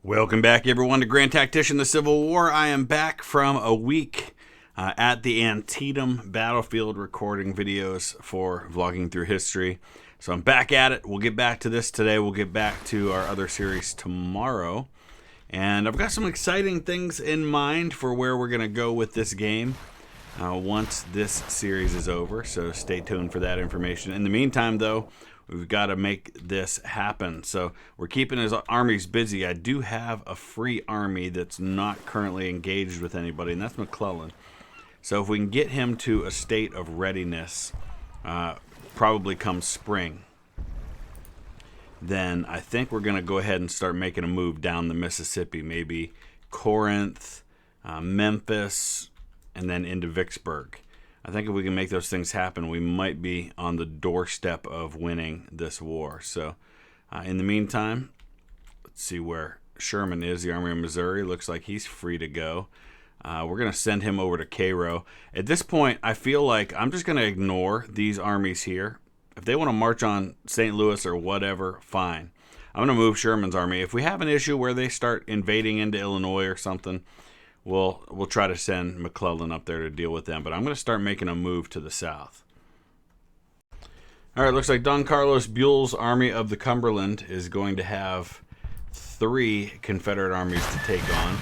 Welcome back, everyone, to Grand Tactician, the Civil War. I am back from a week at the Antietam battlefield recording videos for Vlogging Through History. So I'm back at it. We'll get back to this today. We'll get back to our other series tomorrow. And I've got some exciting things in mind for where we're going to go with this game once this series is over. So stay tuned for that information. In the meantime, though, we've got to make this happen. So we're keeping his armies busy. I do have a free army that's not currently engaged with anybody, and that's McClellan. So if we can get him to a state of readiness, probably come spring, then I think we're going to go ahead and start making a move down the Mississippi. Maybe Corinth, Memphis, and then into Vicksburg. I think if we can make those things happen, we might be on the doorstep of winning this war. So in the meantime, let's see where Sherman is. The Army of Missouri looks like he's free to go. We're going to send him over to Cairo. At this point, I feel like I'm just going to ignore these armies here. If they want to march on St. Louis or whatever, fine. I'm going to move Sherman's army. If we have an issue where they start invading into Illinois or something, we'll try to send McClellan up there to deal with them. But I'm going to start making a move to the south. All right, looks like Don Carlos Buell's Army of the Cumberland is going to have 3 Confederate armies to take on.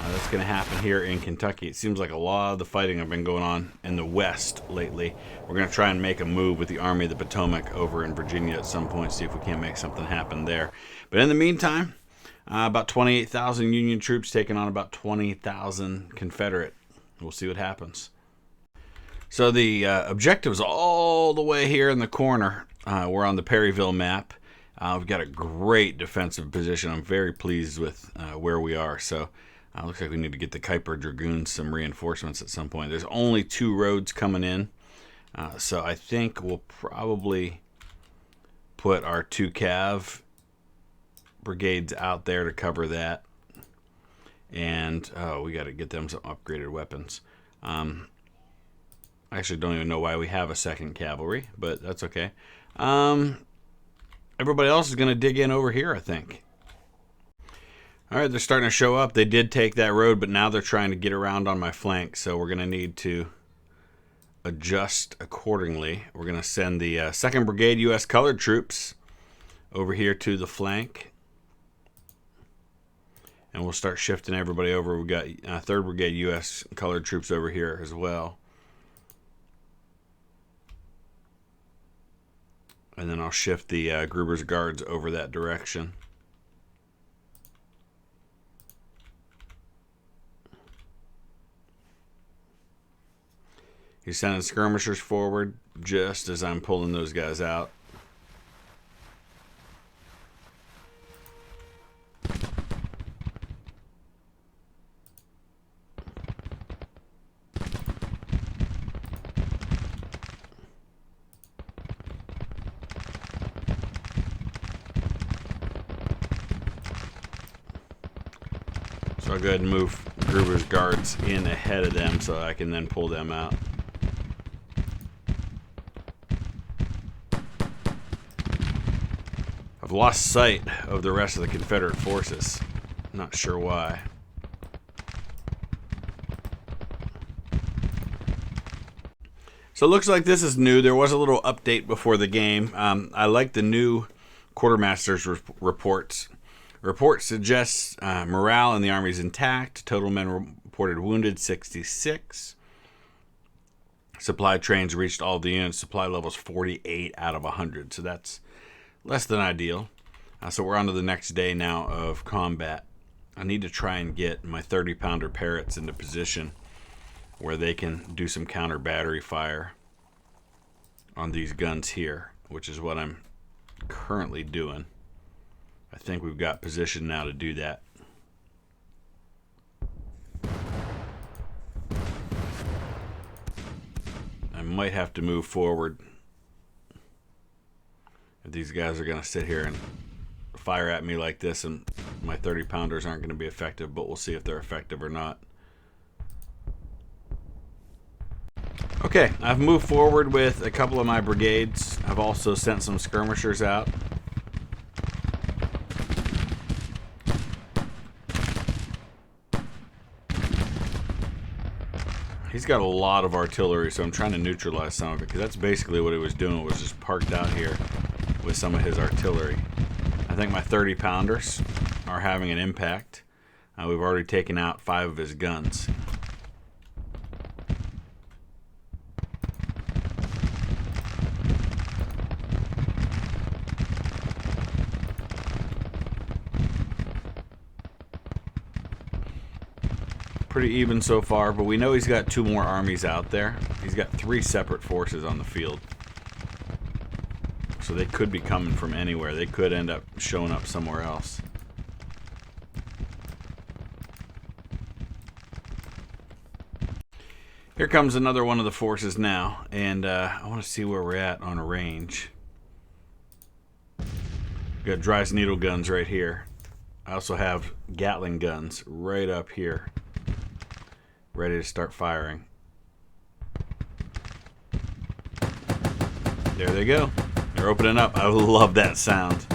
That's going to happen here in Kentucky. It seems like a lot of the fighting have been going on in the west lately. We're going to try and make a move with the Army of the Potomac over in Virginia at some point, see if we can't make something happen there. But in the meantime, about 28,000 Union troops taking on about 20,000 Confederate. We'll see what happens. So the objective's all the way here in the corner. We're on the Perryville map. We've got a great defensive position. I'm very pleased with where we are. So looks like we need to get the Kuiper Dragoons some reinforcements at some point. There's only 2 roads coming in. So I think we'll probably put our 2 cav brigades out there to cover that. And we got to get them some upgraded weapons. I actually don't even know why we have a 2nd cavalry, but that's okay. Everybody else is going to dig in over here, I think. All right, they're starting to show up. They did take that road, but now they're trying to get around on my flank, so we're going to need to adjust accordingly. We're going to send the 2nd Brigade U.S. Colored Troops over here to the flank. And we'll start shifting everybody over. We've got 3rd Brigade U.S. Colored Troops over here as well. And then I'll shift the Gruber's Guards over that direction. He's sending skirmishers forward just as I'm pulling those guys out. So I'll go ahead and move Gruber's Guards in ahead of them so I can then pull them out. I've lost sight of the rest of the Confederate forces. Not sure why. So it looks like this is new. There was a little update before the game. I like the new quartermaster's reports. Report suggests morale in the army is intact. Total men reported wounded 66. Supply trains reached all the units. Supply levels 48 out of 100. So that's less than ideal. So we're on to the next day now of combat. I need to try and get my 30-pounder Parrots into position where they can do some counter battery fire on these guns here, which is what I'm currently doing. I think we've got position now to do that. I might have to move forward if these guys are going to sit here and fire at me like this, and my 30-pounders aren't going to be effective, but we'll see if they're effective or not. Okay, I've moved forward with a couple of my brigades. I've also sent some skirmishers out. He's got a lot of artillery, so I'm trying to neutralize some of it, because that's basically what he was doing, was just parked out here with some of his artillery. I think my 30-pounders are having an impact. We've already taken out 5 of his guns. Pretty even so far, but we know he's got 2 more armies out there. He's got 3 separate forces on the field. So they could be coming from anywhere. They could end up showing up somewhere else. Here comes another one of the forces now, and I want to see where we're at on a range. We've got Dry's needle guns right here. I also have Gatling guns right up here, ready to start firing. There they go. They're opening up. I love that sound.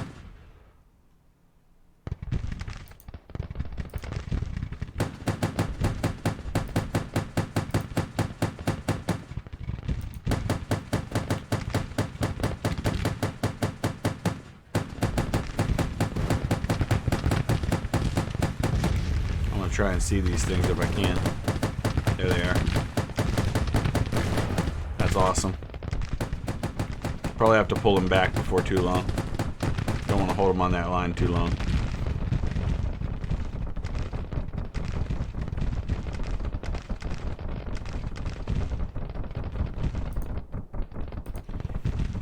I'm going to try and see these things if I can. There they are. That's awesome. Probably have to pull him back before too long. Don't want to hold him on that line too long.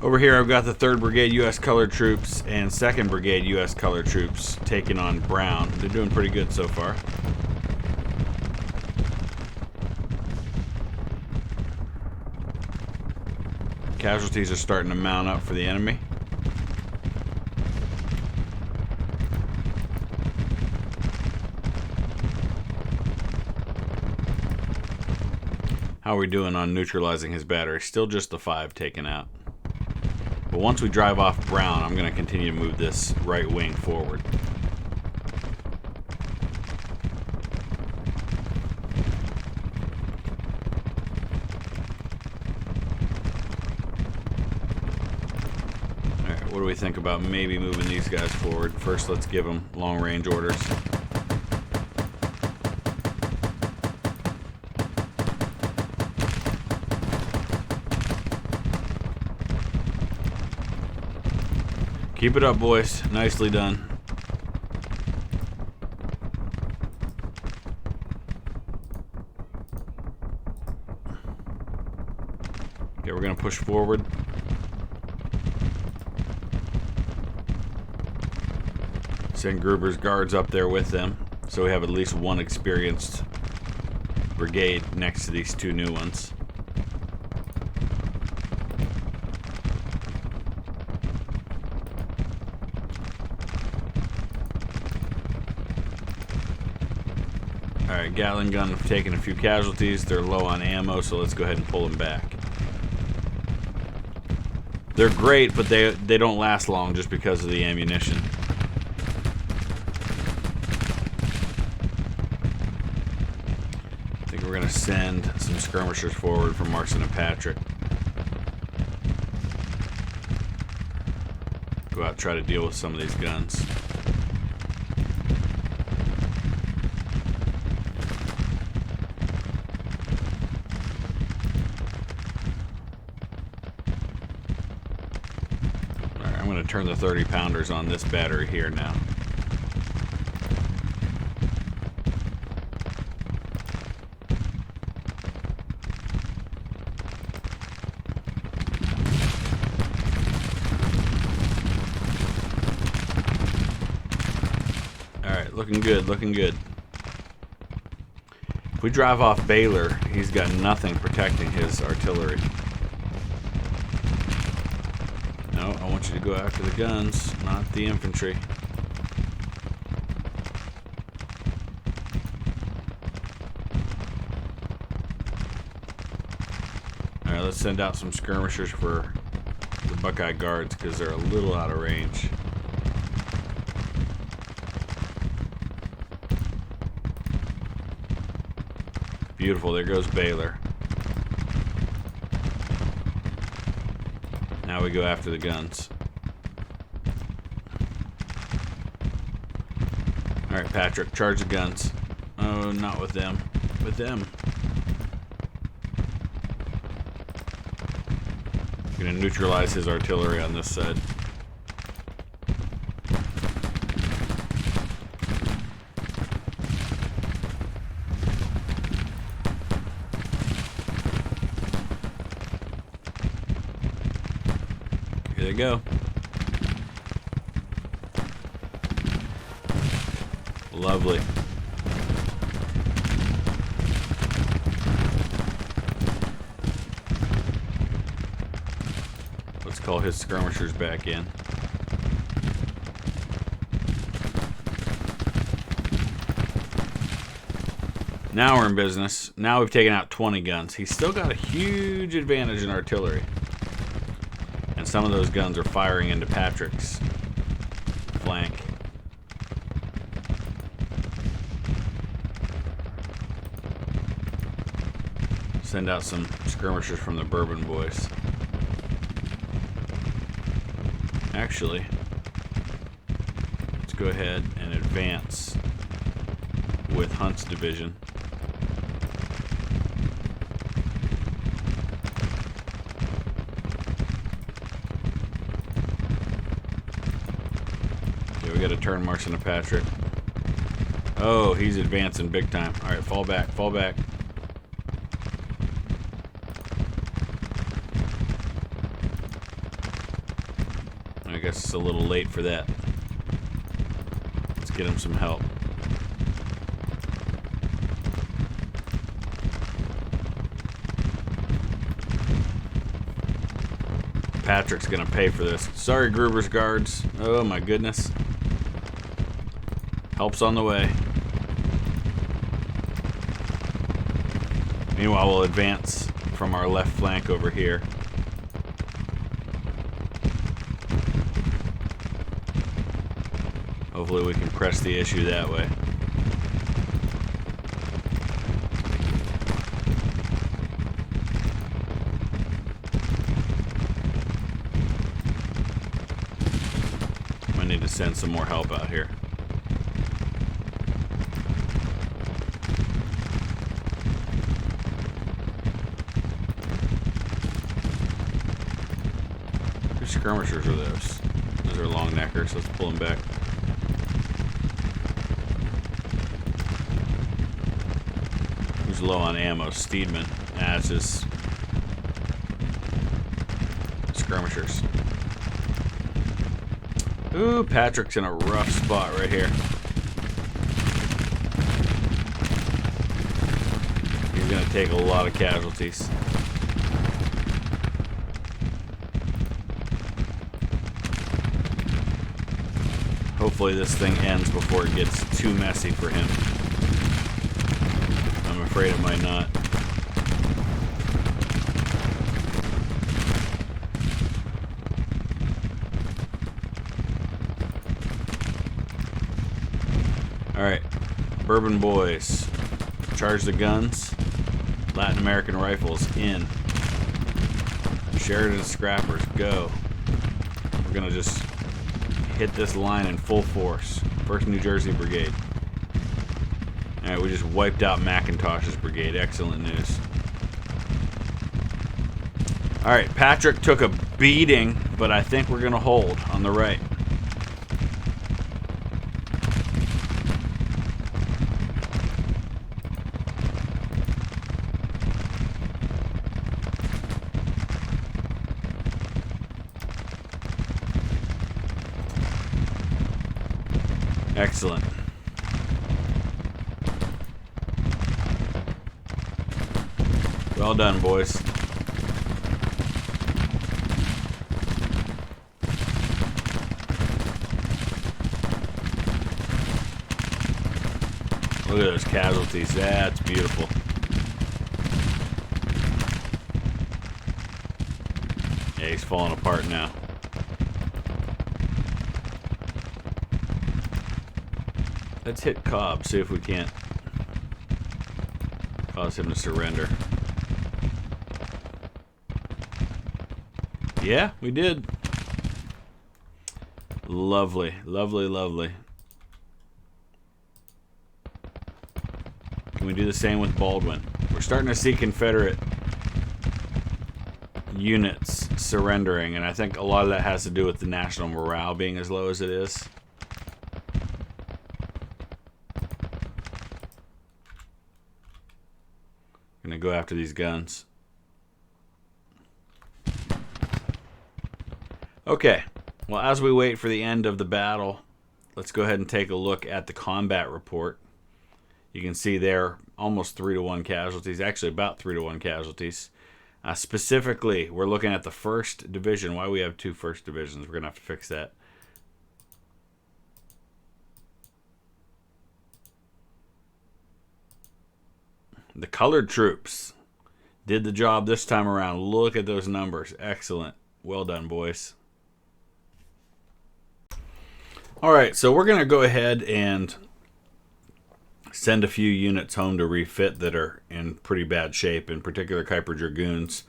Over here I've got the 3rd Brigade U.S. Colored Troops and 2nd Brigade U.S. Colored Troops taking on Brown. They're doing pretty good so far. Casualties are starting to mount up for the enemy. How are we doing on neutralizing his battery? Still just the 5 taken out. But once we drive off Brown, I'm going to continue to move this right wing forward. What do we think about maybe moving these guys forward? First, let's give them long-range orders. Keep it up, boys. Nicely done. Okay, we're going to push forward. Send Gruber's guards up there with them, so we have at least one experienced brigade next to these 2 new ones. Alright, Gatling gun have taken a few casualties. They're low on ammo, so let's go ahead and pull them back. They're great, but they don't last long just because of the ammunition. We're going to send some skirmishers forward from Marceleno and Patrick. Go out and try to deal with some of these guns. Alright, I'm going to turn the 30-pounders on this battery here now. Looking good, looking good. If we drive off Baylor, he's got nothing protecting his artillery. No, I want you to go after the guns, not the infantry. Alright, let's send out some skirmishers for the Buckeye Guards because they're a little out of range. Beautiful, there goes Baylor. we go after the guns. Alright, Patrick, charge the guns. Oh, not with them. With them. I'm gonna neutralize his artillery on this side. Here they go. Lovely. Let's call his skirmishers back in. Now we're in business. Now we've taken out 20 guns. He's still got a huge advantage in artillery. And some of those guns are firing into Patrick's flank. Send out some skirmishers from the Bourbon boys. Actually, let's go ahead and advance with Hunt's division. Okay, we got to turn march into Patrick. Oh, he's advancing big time. Alright, fall back, fall back. I guess it's a little late for that. Let's get him some help. Patrick's gonna pay for this. Sorry, Gruber's guards. Oh my goodness. Help's on the way. Meanwhile, we'll advance from our left flank over here. Hopefully we can press the issue that way. I need to send some more help out here. Whose skirmishers are those? Those are long neckers. Let's pull them back. Who's low on ammo? Steedman. Nah, it's just skirmishers. Ooh, Patrick's in a rough spot right here. He's gonna take a lot of casualties. Hopefully this thing ends before it gets too messy for him. I'm afraid it might not. Alright, Bourbon boys, charge the guns. Latin American rifles in. Sheridan scrappers, go. We're gonna just hit this line in full force. 1st New Jersey Brigade. Alright, we just wiped out McIntosh's brigade. Excellent news. Alright, Patrick took a beating, but I think we're gonna hold on the right. Excellent. Well done, boys. Look at those casualties. That's beautiful. Yeah, he's falling apart now. Let's hit Cobb, see if we can't cause him to surrender. Yeah, we did. Lovely, lovely, lovely. Can we do the same with Baldwin? We're starting to see Confederate units surrendering, and I think a lot of that has to do with the national morale being as low as it is. I'm gonna go after these guns. Okay, well, as we wait for the end of the battle, let's go ahead and take a look at the combat report. You can see there almost 3-to-1 casualties, actually about 3-to-1 casualties. Specifically, we're looking at the 1st Division. Why we have 2 1st Divisions? We're going to have to fix that. The colored troops did the job this time around. Look at those numbers. Excellent. Well done, boys. All right, so we're going to go ahead and send a few units home to refit that are in pretty bad shape, in particular Kuiper Dragoons,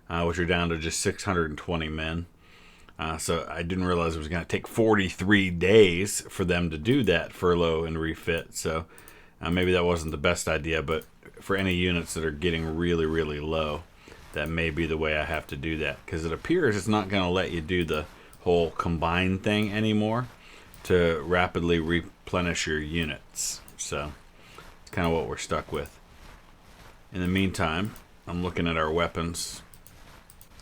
which are down to just 620 men. So I didn't realize it was going to take 43 days for them to do that furlough and refit. So maybe that wasn't the best idea, but for any units that are getting really, really low, that may be the way I have to do that, because it appears it's not going to let you do the whole combine thing anymore to rapidly replenish your units. So it's kind of what we're stuck with. In the meantime, I'm looking at our weapons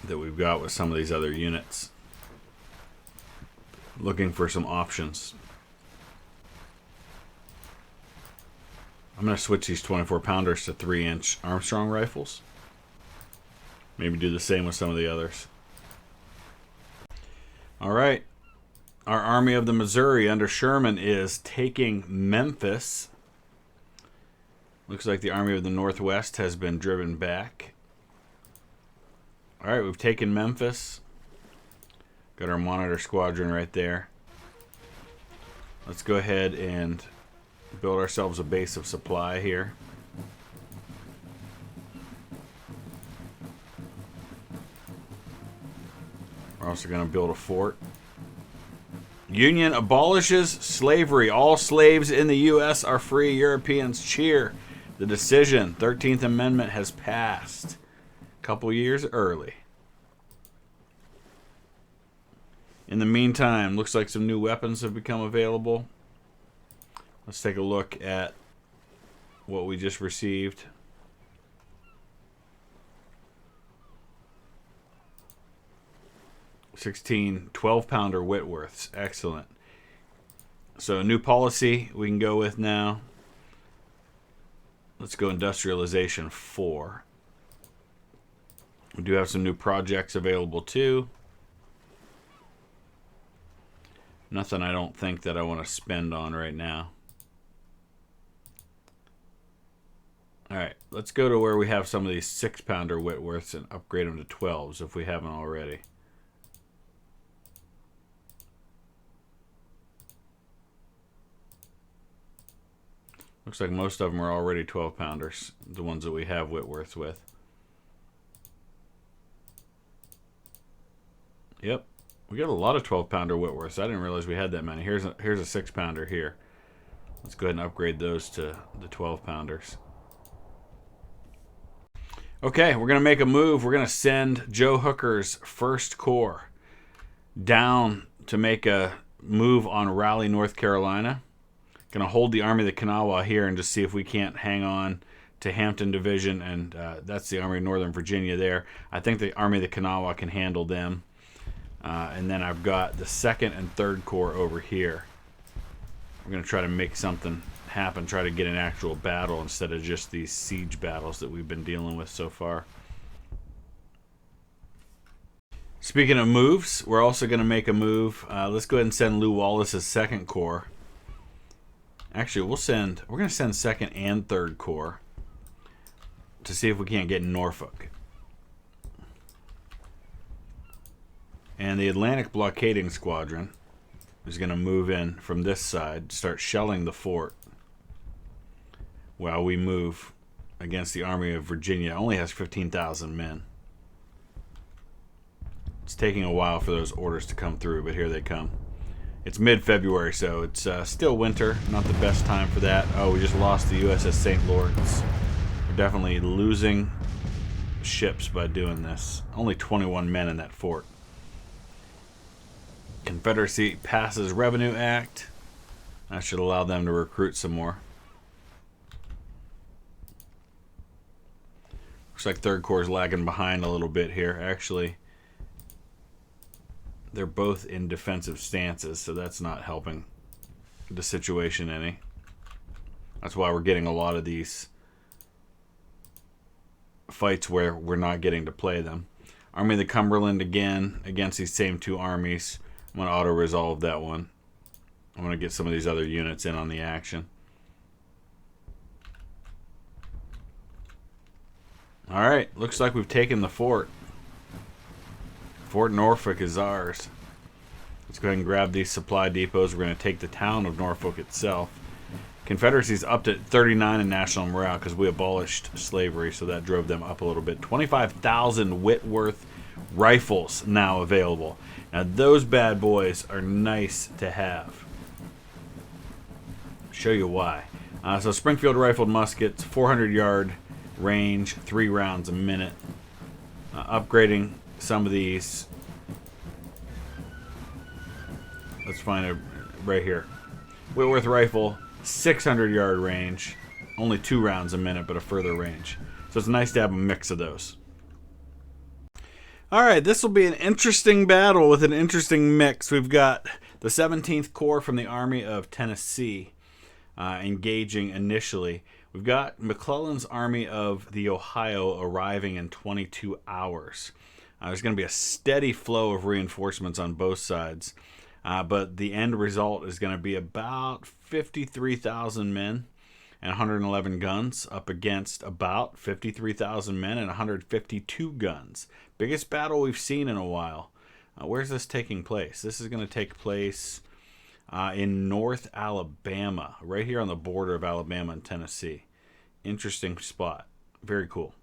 that we've got with some of these other units, looking for some options. I'm going to switch these 24-pounders to 3-inch Armstrong rifles. Maybe do the same with some of the others. All right. Our Army of the Missouri under Sherman is taking Memphis. Looks like the Army of the Northwest has been driven back. All right, we've taken Memphis. Got our monitor squadron right there. Let's go ahead and build ourselves a base of supply here. We're also going to build a fort. Union abolishes slavery. All slaves in the U.S. are free. Europeans cheer. The decision, 13th Amendment, has passed. A couple years early. In the meantime, looks like some new weapons have become available. Let's take a look at what we just received. 16 12-pounder Whitworths. Excellent. So a new policy we can go with now. Let's go industrialization 4. We do have some new projects available too. Nothing I don't think that I want to spend on right now. Alright, let's go to where we have some of these 6-pounder Whitworths and upgrade them to 12s if we haven't already. Looks like most of them are already 12-pounders, the ones that we have Whitworths with. Yep, we got a lot of 12-pounder Whitworths. I didn't realize we had that many. Here's a 6-pounder here. Let's go ahead and upgrade those to the 12-pounders. Okay, we're going to make a move. We're going to send Joe Hooker's 1st Corps down to make a move on Raleigh, North Carolina. Going to hold the Army of the Kanawha here and just see if we can't hang on to Hampton Division, and that's the Army of Northern Virginia there. I think the Army of the Kanawha can handle them. And then I've got the 2nd and 3rd Corps over here. We're going to try to make something happen, try to get an actual battle instead of just these siege battles that we've been dealing with so far. Speaking of moves, we're also going to make a move. Let's go ahead and send Lew Wallace's 2nd Corps. Actually, we're going to send 2nd and 3rd Corps to see if we can't get Norfolk. And the Atlantic Blockading Squadron is going to move in from this side, start shelling the fort while we move against the Army of Virginia. It only has 15,000 men. It's taking a while for those orders to come through, but here they come. It's mid-February, so it's still winter. Not the best time for that. Oh, we just lost the USS St. Lawrence. We're definitely losing ships by doing this. Only 21 men in that fort. Confederacy passes Revenue Act. That should allow them to recruit some more. Looks like Third Corps is lagging behind a little bit here. Actually, they're both in defensive stances, so that's not helping the situation any. That's why we're getting a lot of these fights where we're not getting to play them. Army of the Cumberland again against these same two armies. I'm going to auto-resolve that one. I'm going to get some of these other units in on the action. Alright, looks like we've taken the fort. Fort Norfolk is ours. Let's go ahead and grab these supply depots. We're going to take the town of Norfolk itself. Confederacy's up to 39 in national morale because we abolished slavery, so that drove them up a little bit. 25,000 Whitworth rifles now available. Now those bad boys are nice to have. Show you why. So Springfield rifled muskets, 400-yard range, 3 rounds a minute. Upgrading some of these. Let's find it right here. Whitworth rifle, 600-yard range, only 2 rounds a minute, but a further range. So it's nice to have a mix of those. Alright, this will be an interesting battle with an interesting mix. We've got the 17th Corps from the Army of Tennessee engaging initially. We've got McClellan's Army of the Ohio arriving in 22 hours. There's going to be a steady flow of reinforcements on both sides. But the end result is going to be about 53,000 men and 111 guns up against about 53,000 men and 152 guns. Biggest battle we've seen in a while. Where's this taking place? This is going to take place in North Alabama, right here on the border of Alabama and Tennessee. Interesting spot. Very cool.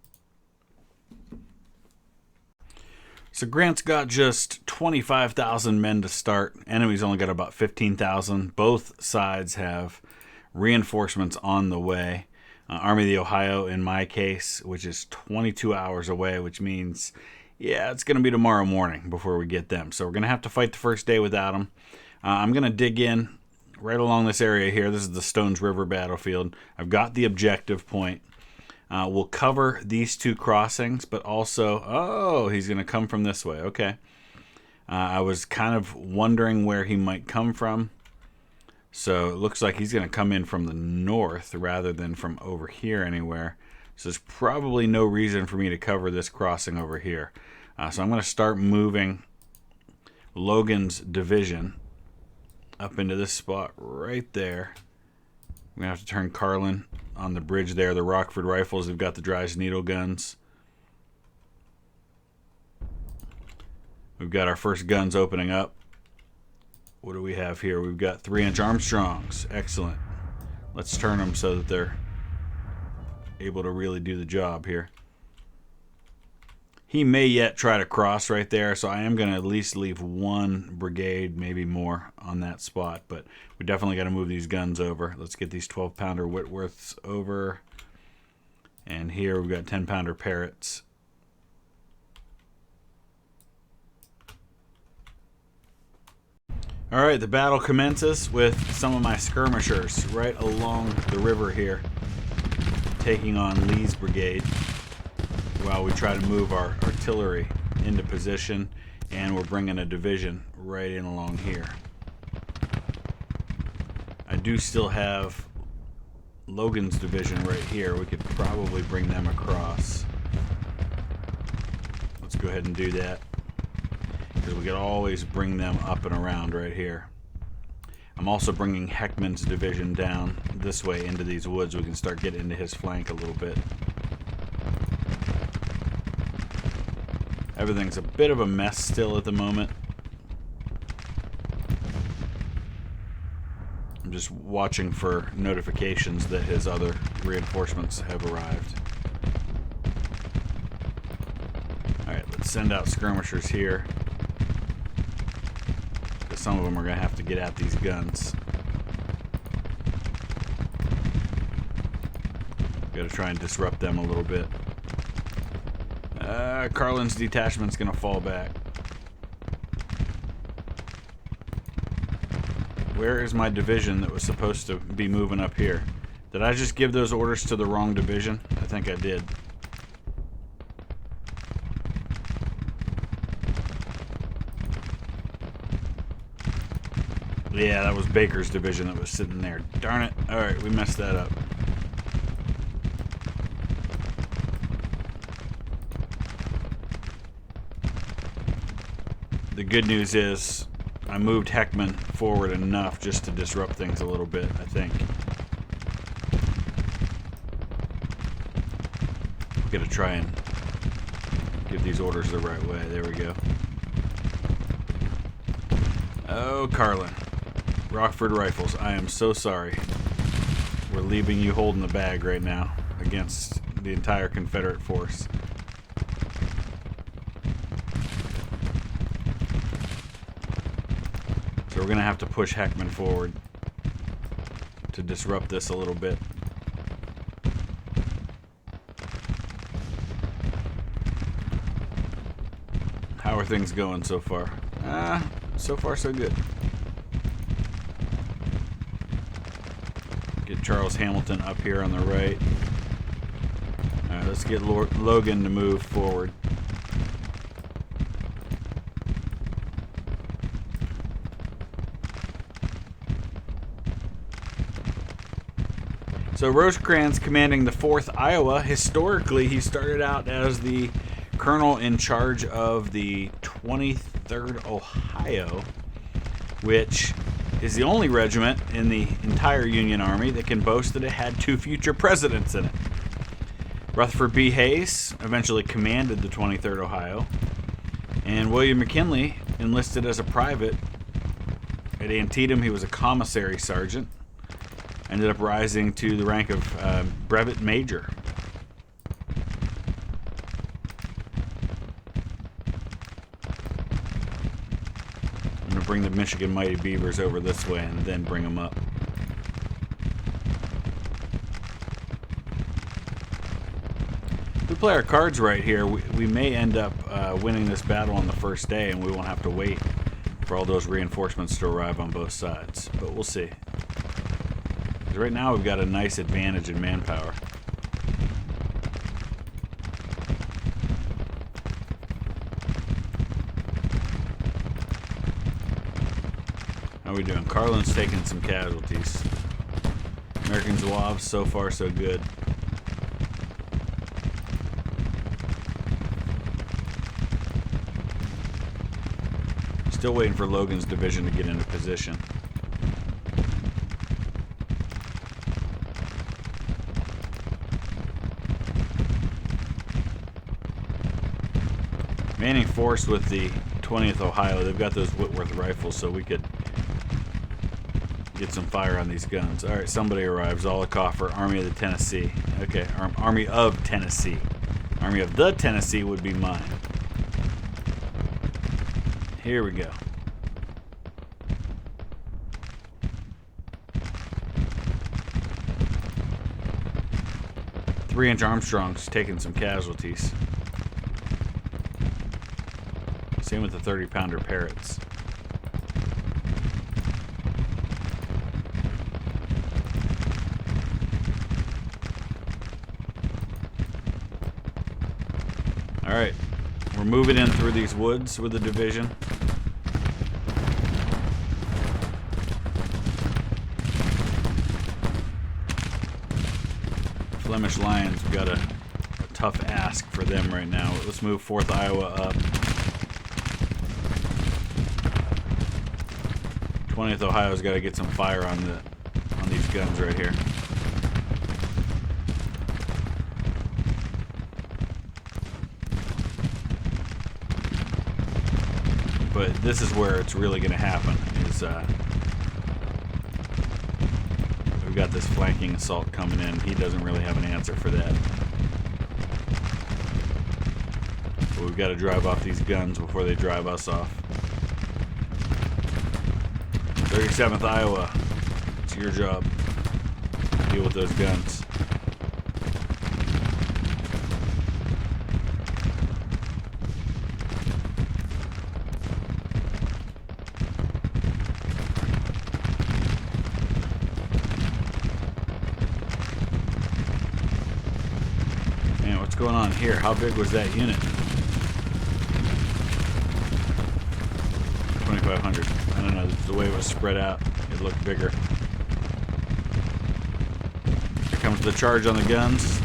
So Grant's got just 25,000 men to start. Enemy's only got about 15,000. Both sides have reinforcements on the way. Army of the Ohio, in my case, which is 22 hours away, which means, yeah, it's going to be tomorrow morning before we get them. So we're going to have to fight the first day without them. I'm going to dig in right along this area here. This is the Stones River battlefield. I've got the objective point. We'll cover these 2 crossings, but also, oh, he's going to come from this way. Okay. I was kind of wondering where he might come from. So it looks like he's going to come in from the north rather than from over here anywhere. So there's probably no reason for me to cover this crossing over here. So I'm going to start moving Logan's division up into this spot right there. We're going to have to turn Carlin on the bridge there. The Rockford Rifles have got the Dry's Needle guns. We've got our first guns opening up. What do we have here? We've got 3-inch Armstrongs. Excellent. Let's turn them so that they're able to really do the job here. He may yet try to cross right there, so I am going to at least leave 1 brigade, maybe more, on that spot. But we definitely got to move these guns over. Let's get these 12-pounder Whitworths over. And here we've got 10-pounder Parrotts. Alright, the battle commences with some of my skirmishers right along the river here, taking on Lee's brigade, while we try to move our artillery into position, and we're bringing a division right in along here. I do still have Logan's division right here. We could probably bring them across. Let's go ahead and do that, because we could always bring them up and around right here. I'm also bringing Heckman's division down this way into these woods. We can start getting into his flank a little bit. Everything's a bit of a mess still at the moment. I'm just watching for notifications that his other reinforcements have arrived. Alright, let's send out skirmishers here. like some of them are going to have to get at these guns. Got to try and disrupt them a little bit. Carlin's detachment's going to fall back. Where is my division that was supposed to be moving up here? Did I just give those orders to the wrong division? I think I did. Yeah, that was Baker's division that was sitting there. Darn it. Alright, we messed that up. The good news is I moved Heckman forward enough just to disrupt things a little bit, I think. We've got to try and give these orders the right way. There we go. Oh, Carlin. Rockford Rifles, I am so sorry. We're leaving you holding the bag right now against the entire Confederate force. So we're going to have to push Heckman forward to disrupt this a little bit. How are things going so far? So far so good. Get Charles Hamilton up here on the right. Alright, let's get Logan to move forward. So Rosecrans commanding the 4th Iowa. Historically, he started out as the colonel in charge of the 23rd Ohio, which is the only regiment in the entire Union Army that can boast that it had 2 future presidents in it. Rutherford B. Hayes eventually commanded the 23rd Ohio, and William McKinley enlisted as a private. At Antietam, he was a commissary sergeant. Ended up rising to the rank of brevet major. I'm going to bring the Michigan Mighty Beavers over this way and then bring them up. If we play our cards right here, we may end up winning this battle on the first day, and we won't have to wait for all those reinforcements to arrive on both sides. But we'll see. Right now we've got a nice advantage in manpower. How are we doing? Carlin's taking some casualties. American Zouaves, so far so good. Still waiting for Logan's division to get into position. Manning forced with the 20th Ohio. They've got those Whitworth rifles, so we could get some fire on these guns. All right, somebody arrives. Zollicoffer, Army of the Tennessee. Okay, Army of Tennessee. Army of the Tennessee would be mine. Here we go. Three-inch Armstrong's taking some casualties. Same with the 30-pounder Parrots. Alright, we're moving in through these woods with the division. Flemish Lions, we've got a tough ask for them right now. Let's move 4th Iowa up. 20th Ohio's got to get some fire on these guns right here. But this is where it's really going to happen. Is we've got this flanking assault coming in. He doesn't really have an answer for that. But we've got to drive off these guns before they drive us off. 37th Iowa. It's your job. Deal with those guns. Man, what's going on here? How big was that unit? 2,500. I don't know. The way it was spread out, it looked bigger. Here comes the charge on the guns.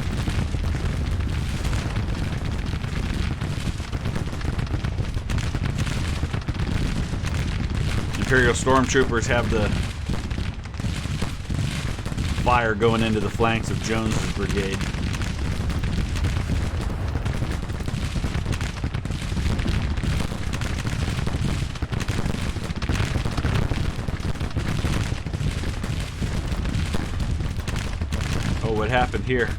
Imperial stormtroopers have the fire going into the flanks of Jones's brigade. What happened here?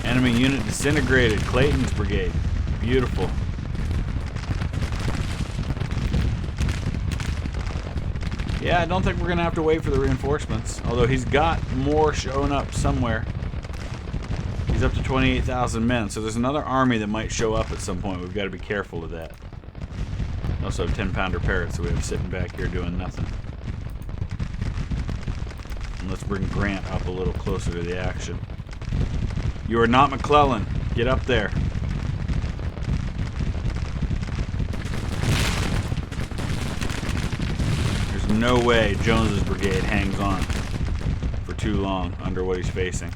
Enemy unit disintegrated. Clayton's brigade. Beautiful. Yeah, I don't think we're going to have to wait for the reinforcements. Although he's got more showing up somewhere. He's up to 28,000 men. So there's another army that might show up at some point. We've got to be careful of that. Also 10-pounder parrots that we have sitting back here doing nothing. And let's bring Grant up a little closer to the action. You are not McClellan. Get up there. There's no way Jones's brigade hangs on for too long under what he's facing.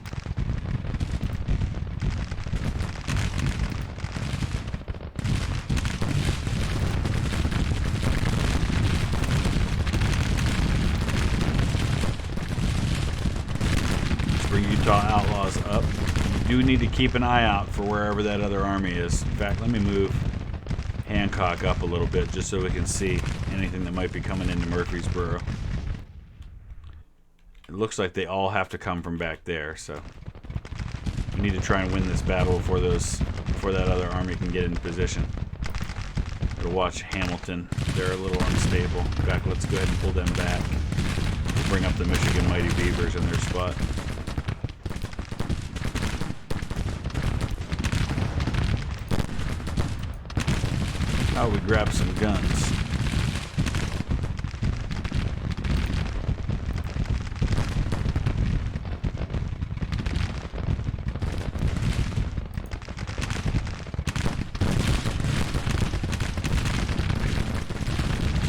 Utah Outlaws up. You do need to keep an eye out for wherever that other army is. In fact, let me move Hancock up a little bit just so we can see anything that might be coming into Murfreesboro. It looks like they all have to come from back there, so we need to try and win this battle before that other army can get into position. Gotta watch Hamilton. They're a little unstable. In fact, let's go ahead and pull them back. Bring up the Michigan Mighty Beavers in their spot. How we grab some guns?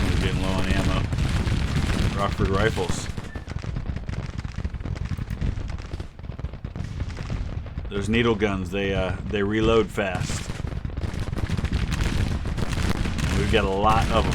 We're getting low on ammo. Rockford rifles. Those needle guns, they reload fast. We've got a lot of them.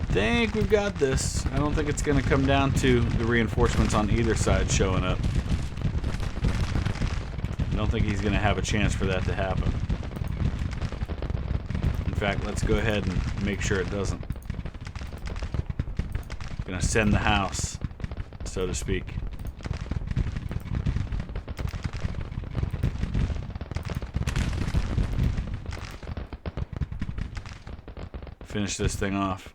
I think we've got this. I don't think it's going to come down to the reinforcements on either side showing up. I don't think he's going to have a chance for that to happen. In fact, let's go ahead and make sure it doesn't. Going to send the house, so to speak. Finish this thing off.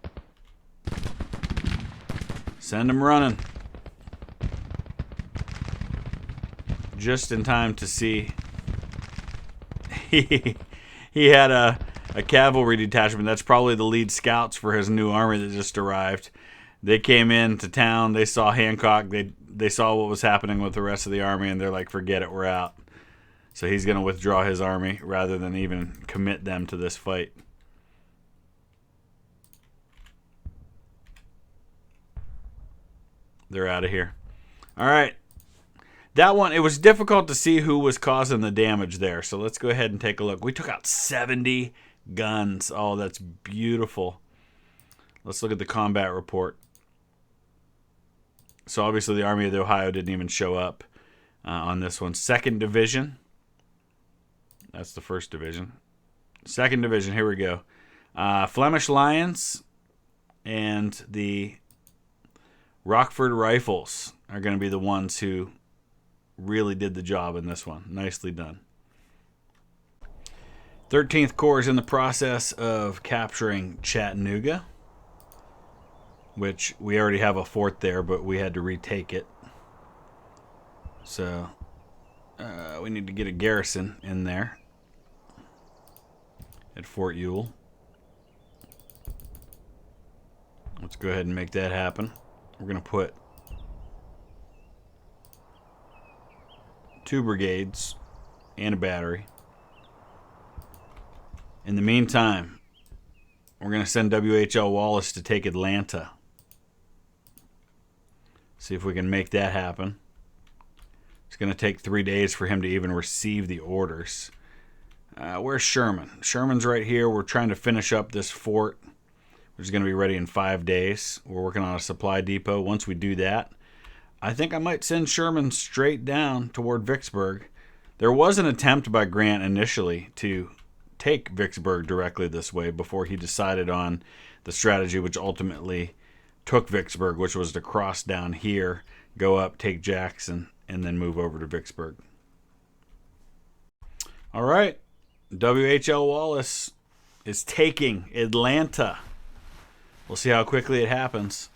Send him running. Just in time to see. He had a cavalry detachment. That's probably the lead scouts for his new army that just arrived. They came into town. They saw Hancock. They saw what was happening with the rest of the army, and they're like, forget it, we're out. So he's going to withdraw his army rather than even commit them to this fight. They're out of here. All right. That one, it was difficult to see who was causing the damage there. So let's go ahead and take a look. We took out 70 guns. Oh, that's beautiful. Let's look at the combat report. So obviously the Army of the Ohio didn't even show up on this one. 2nd Division. That's the 1st Division. 2nd Division, here we go. Flemish Lions and the Rockford Rifles are going to be the ones who really did the job in this one. Nicely done. 13th Corps is in the process of capturing Chattanooga, which we already have a fort there, but we had to retake it. So we need to get a garrison in there at Fort Ewell. Let's go ahead and make that happen. We're going to put 2 brigades and a battery. In the meantime, we're going to send W.H.L. Wallace to take Atlanta. See if we can make that happen. It's going to take 3 days for him to even receive the orders. Where's Sherman? Sherman's right here. We're trying to finish up this fort, which is going to be ready in 5 days. We're working on a supply depot. Once we do that, I think I might send Sherman straight down toward Vicksburg. There was an attempt by Grant initially to take Vicksburg directly this way before he decided on the strategy which ultimately took Vicksburg, which was to cross down here, go up, take Jackson, and then move over to Vicksburg. All right. W.H.L. Wallace is taking Atlanta. We'll see how quickly it happens.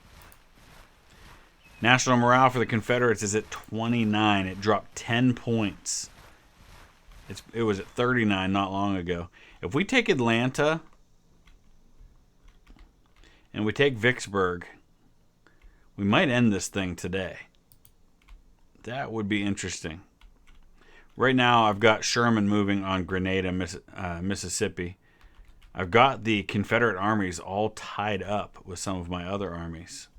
National morale for the Confederates is at 29. It dropped 10 points. It was at 39 not long ago. If we take Atlanta and we take Vicksburg, we might end this thing today. That would be interesting. Right now, I've got Sherman moving on Grenada, Mississippi. I've got the Confederate armies all tied up with some of my other armies.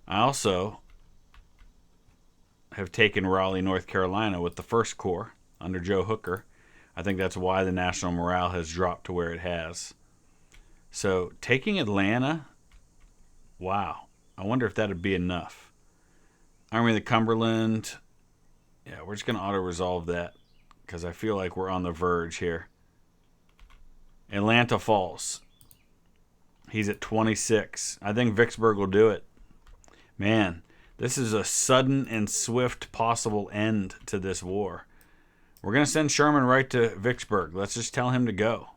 I also have taken Raleigh, North Carolina with the 1st Corps under Joe Hooker. I think that's why the national morale has dropped to where it has. So taking Atlanta, wow. I wonder if that would be enough. Army of the Cumberland, yeah, we're just going to auto-resolve that because I feel like we're on the verge here. Atlanta falls. He's at 26. I think Vicksburg will do it. Man, this is a sudden and swift possible end to this war. We're going to send Sherman right to Vicksburg. Let's just tell him to go.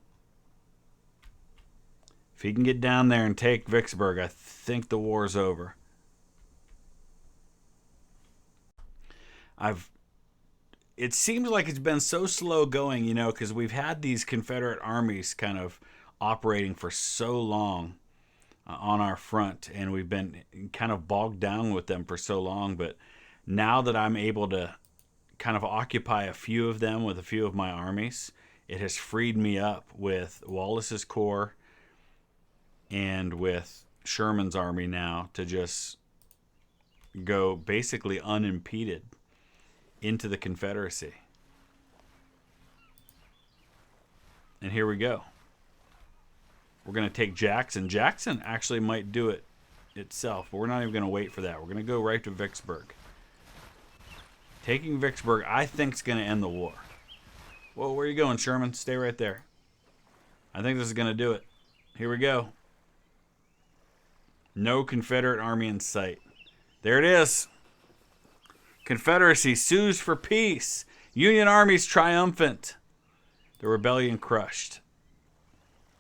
If he can get down there and take Vicksburg, I think the war's over. It seems like it's been so slow going, because we've had these Confederate armies kind of operating for so long on our front, and we've been kind of bogged down with them for so long. But now that I'm able to kind of occupy a few of them with a few of my armies, it has freed me up with Wallace's Corps and with Sherman's army now to just go basically unimpeded into the Confederacy. And here we go. We're going to take Jackson. Jackson actually might do it itself, but we're not even going to wait for that. We're going to go right to Vicksburg. Taking Vicksburg, I think, is going to end the war. Whoa, where are you going, Sherman? Stay right there. I think this is going to do it. Here we go. No Confederate army in sight. There it is. Confederacy sues for peace. Union armies triumphant. The rebellion crushed.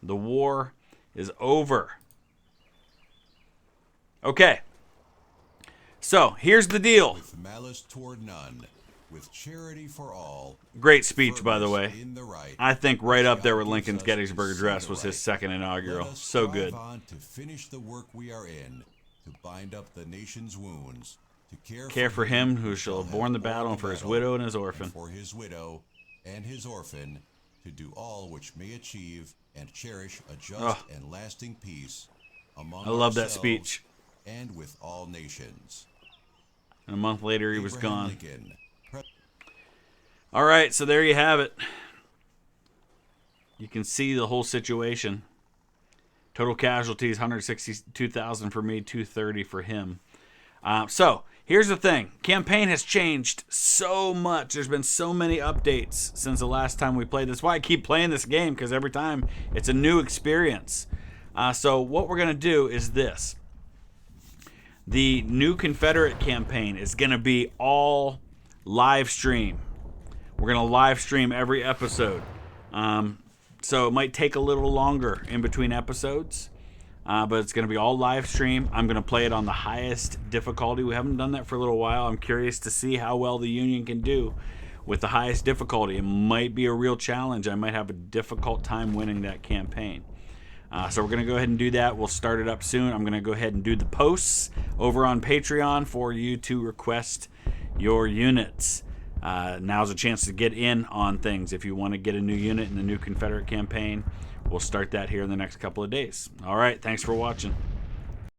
The war is over. Okay. So, here's the deal. With malice toward none, with charity for all. Great speech, by the way. In the right, I think right up there with Lincoln's Gettysburg Address was his second inaugural. So good. On to finish the work we are in, to bind up the nation's wounds, to care for him who shall have borne the battle, and for his widow and his orphan. And for his widow and his orphan, to do all which may achieve and cherish a just and lasting peace among I love that ourselves speech. and with all nations. And a month later, he was Abraham gone. Lincoln. All right, so there you have it. You can see the whole situation. Total casualties, 162,000 for me, 230 for him. So here's the thing. Campaign has changed so much. There's been so many updates since the last time we played. That's why I keep playing this game, because every time it's a new experience. So what we're going to do is this. The new Confederate campaign is going to be all live stream. We're going to live stream every episode. So it might take a little longer in between episodes, but it's going to be all live stream. I'm going to play it on the highest difficulty. We haven't done that for a little while. I'm curious to see how well the Union can do with the highest difficulty. It might be a real challenge. I might have a difficult time winning that campaign. So we're going to go ahead and do that. We'll start it up soon. I'm going to go ahead and do the posts over on Patreon for you to request your units. Now's a chance to get in on things. If you want to get a new unit in the new Confederate campaign, we'll start that here in the next couple of days. All right, thanks for watching.